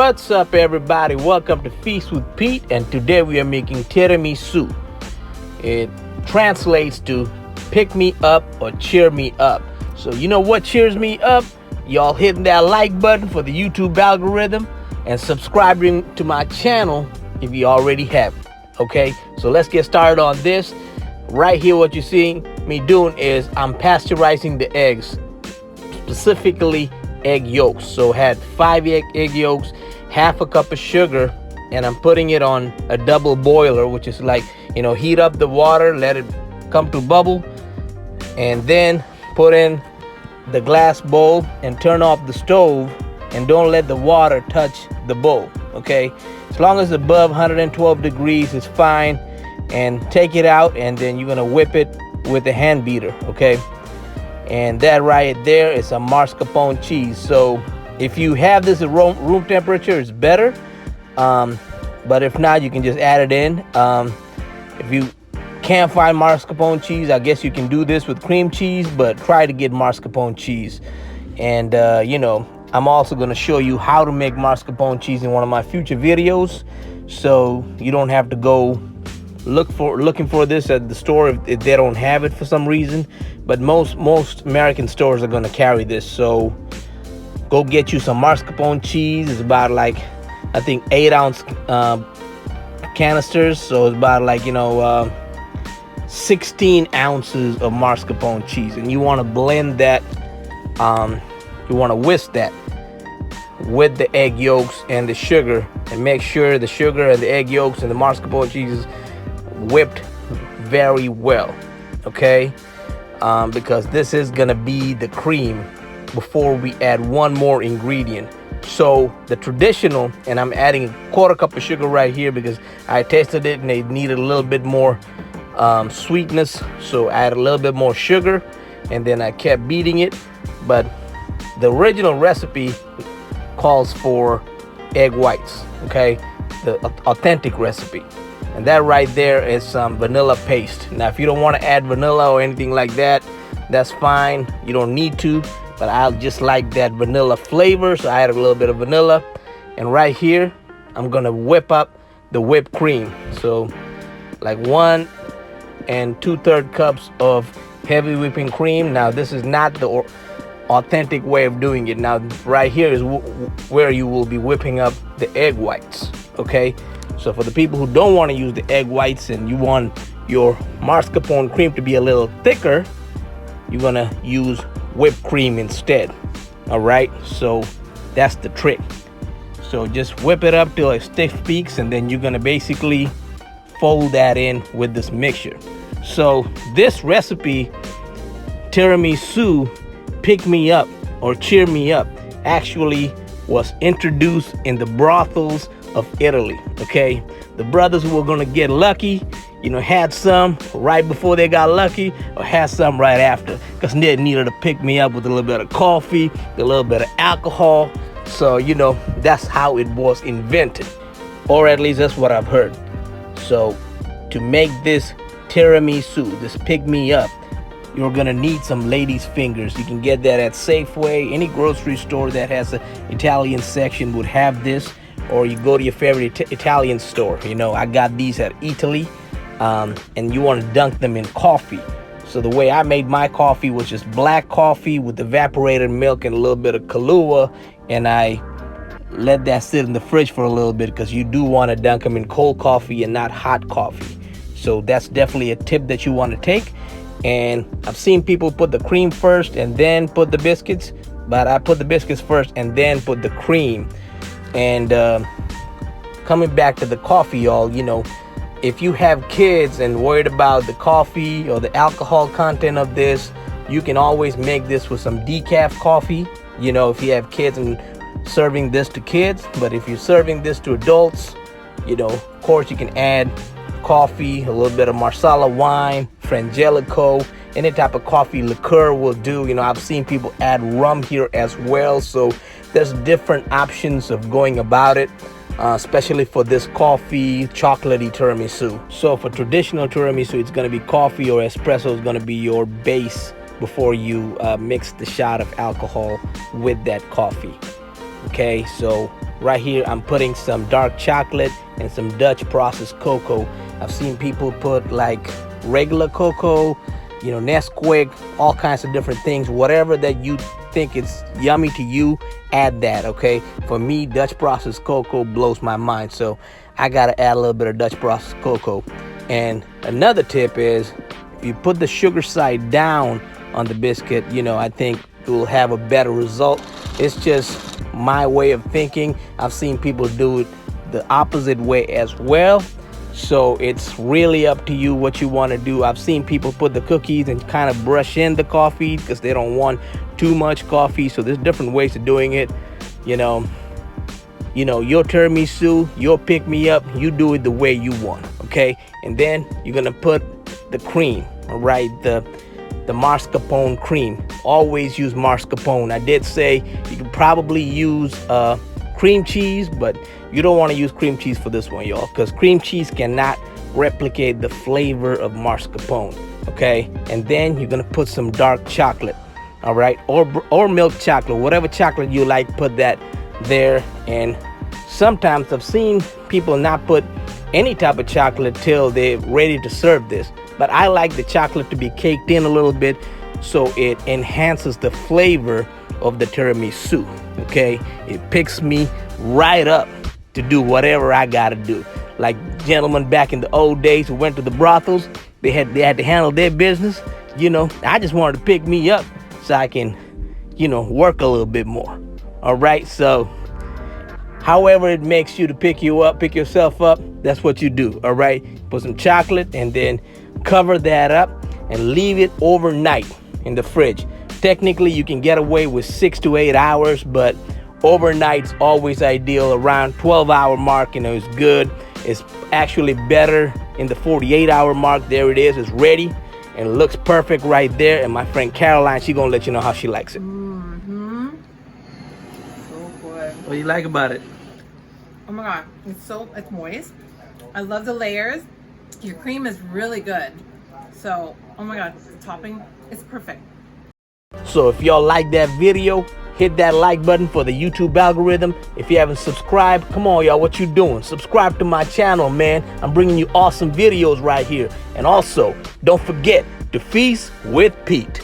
What's up, everybody? Welcome to Feast with Pete, and today we are making tiramisu. It translates to pick me up or cheer me up. So you know what cheers me up? Y'all hitting that like button for the YouTube algorithm and subscribing to my channel if you already haven't. Okay, so let's get started on this. Right here, what you're seeing me doing is I'm pasteurizing the eggs, specifically egg yolks. So had 5 egg yolks, half a cup of sugar, and I'm putting it on a double boiler, which is like, you know, heat up the water, let it come to bubble, and then put in the glass bowl and turn off the stove, and don't let the water touch the bowl. Okay, as long as above 112 degrees is fine. And take it out, and then you're gonna whip it with a hand beater. Okay, and that right there is a mascarpone cheese. So if you have this at room temperature, it's better, but if not, you can just add it in. If you can't find mascarpone cheese, I guess you can do this with cream cheese, but try to get mascarpone cheese. And you know, I'm also going to show you how to make mascarpone cheese in one of my future videos, so you don't have to go looking for this at the store if they don't have it for some reason. But most American stores are going to carry this, so go get you some mascarpone cheese. It's about like, I think, 8-ounce canisters, so it's about like, you know, 16 ounces of mascarpone cheese. And you want to blend that, you want to whisk that with the egg yolks and the sugar, and make sure the sugar and the egg yolks and the mascarpone cheese is whipped very well. Okay, because this is gonna be the cream before we add one more ingredient. So the traditional, and I'm adding a 1/4 cup of sugar right here because I tasted it and they needed a little bit more sweetness, so I added a little bit more sugar, and then I kept beating it. But the original recipe calls for egg whites, okay, the authentic recipe. And that right there is some vanilla paste. Now, if you don't want to add vanilla or anything like that, that's fine. You don't need to, but I just like that vanilla flavor, so I add a little bit of vanilla. And right here, I'm gonna whip up the whipped cream. So like 1 2/3 cups of heavy whipping cream. Now, this is not the authentic way of doing it. Now, right here is where you will be whipping up the egg whites. Okay, so for the people who don't want to use the egg whites and you want your mascarpone cream to be a little thicker, you're gonna use whipped cream instead. All right, so that's the trick. So just whip it up till it stiff peaks, and then you're gonna basically fold that in with this mixture. So this recipe, tiramisu pick me up or cheer me up, actually was introduced in the brothels of Italy. Okay, the brothers who were gonna get lucky, you know, had some right before they got lucky, or had some right after, because they needed to pick me up with a little bit of coffee, a little bit of alcohol. So, you know, that's how it was invented, or at least that's what I've heard. So to make this tiramisu, this pick me up, you're gonna need some ladies' fingers. You can get that at Safeway. Any grocery store that has an Italian section would have this, or you go to your favorite Italian store. You know, I got these at Italy, and you want to dunk them in coffee. So the way I made my coffee was just black coffee with evaporated milk and a little bit of Kalua, and I let that sit in the fridge for a little bit, because you do want to dunk them in cold coffee and not hot coffee. So that's definitely a tip that you want to take. And I've seen people put the cream first and then put the biscuits, but I put the biscuits first and then put the cream. And coming back to the coffee, y'all, you know, if you have kids and worried about the coffee or the alcohol content of this, you can always make this with some decaf coffee. You know, if you have kids and serving this to kids. But if you're serving this to adults, you know, of course you can add coffee, a little bit of Marsala wine, Frangelico, any type of coffee liqueur will do. You know, I've seen people add rum here as well. So there's different options of going about it, especially for this coffee chocolatey tiramisu. So for traditional tiramisu, it's going to be coffee, or espresso is going to be your base before you mix the shot of alcohol with that coffee. Okay, so Right here, I'm putting some dark chocolate and some Dutch processed cocoa. I've seen people put like regular cocoa, you know, Nesquik, all kinds of different things. Whatever that you think it's yummy to you, add that, okay? For me, Dutch processed cocoa blows my mind, so I gotta add a little bit of Dutch processed cocoa. And another tip is, if you put the sugar side down on the biscuit, you know, I think it will have a better result. It's just my way of thinking. I've seen people do it the opposite way as well, so it's really up to you what you want to do. I've seen people put the cookies and kind of brush in the coffee because they don't want too much coffee. So there's different ways of doing it. You know, your tiramisu, your pick me up, you do it the way you want, okay? And then you're gonna put the cream, all right, the mascarpone cream. Always use mascarpone. I did say you can probably use cream cheese, but you don't want to use cream cheese for this one, y'all, because cream cheese cannot replicate the flavor of mascarpone, okay? And then you're gonna put some dark chocolate, all right, or milk chocolate, whatever chocolate you like, put that there. And sometimes I've seen people not put any type of chocolate till they're ready to serve this, but I like the chocolate to be caked in a little bit so it enhances the flavor of the tiramisu, okay? It picks me right up to do whatever I gotta do. Like gentlemen back in the old days who went to the brothels, they had to handle their business. You know, I just wanted to pick me up so I can, you know, work a little bit more. All right, so however it makes you to pick yourself up, that's what you do. All right, put some chocolate and then cover that up and leave it overnight in the fridge. Technically you can get away with 6 to 8 hours, but overnight's always ideal. Around 12-hour mark, you know, is good. It's actually better in the 48-hour mark. There it is, it's ready and it looks perfect right there. And my friend Caroline, she's gonna let you know how she likes it. So good. What do you like about it? Oh my god, it's moist. I love the layers. Your cream is really good. So, oh my god, the topping is perfect. So if y'all like that video, hit that like button for the YouTube algorithm. If you haven't subscribed, come on y'all, what you doing? Subscribe to my channel, man. I'm bringing you awesome videos right here. And also, don't forget to feast with Pete.